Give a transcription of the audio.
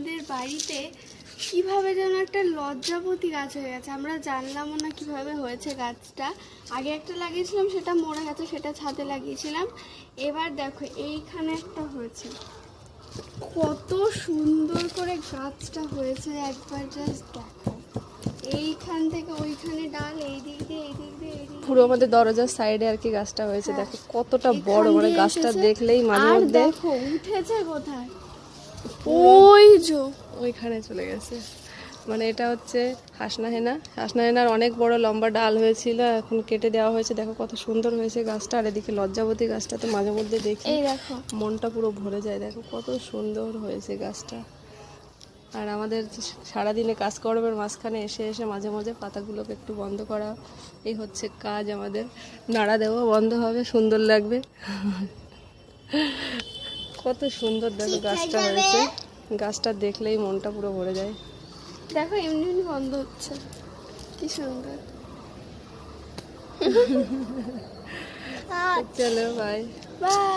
আমাদের বাড়িতে কিভাবে যেন একটা লজ্জাপতি গাছ হয়ে গেছে, আমরা জানলামও না কিভাবে হয়েছে গাছটা। আগে একটা লাগিয়েছিলাম, সেটা মরে গেছে, সেটা ছাদে লাগিয়েছিলাম। এবার দেখো এইখানে একটা হয়েছে, কত সুন্দর করে গাছটা হয়েছে, একবার জাস্ট দেখো। এইখান থেকে ওইখানে ডাল, এই দিক দিয়ে এই দিক দিয়ে এই দিক দিয়ে। পুরো আমাদের দরজার সাইডে আর কি গাছটা হয়েছে। দেখো কতটা বড়, এখান মানে দিয়ে গাছটা এসেছে। দেখলেই মাঝে আর মধ্যে দেখো উঠেছে কোথায়, ওই যে ওইখানে চলে গেছে। মানে এটা হচ্ছে হাসনা হেনা। হাসনা হেনার অনেক বড় লম্বা ডাল হয়েছিল, এখন কেটে দেওয়া হয়েছে। দেখো কত সুন্দর হয়েছে গাছটা। আর এদিকে লজ্জাবতী গাছটা তো মাঝে মধ্যে দেখি, এই দেখো মনটা পুরো ভরে যায়। দেখো কত সুন্দর হয়েছে গাছটা। আর আমাদের সারাদিনে কাজকর্মের মাঝখানে এসে এসে মাঝে মাঝে পাতাগুলোকে একটু বন্ধ করা, এই হচ্ছে কাজ আমাদের। নাড়া দেওয়া বন্ধ হবে, সুন্দর লাগবে। কত সুন্দর দেখো গাছটা হয়েছে, গাছটা দেখলেই মনটা পুরো ভরে যায়। দেখো এমনি এমনি বন্ধ হচ্ছে, কি সুন্দর। চলো বাই। বাই।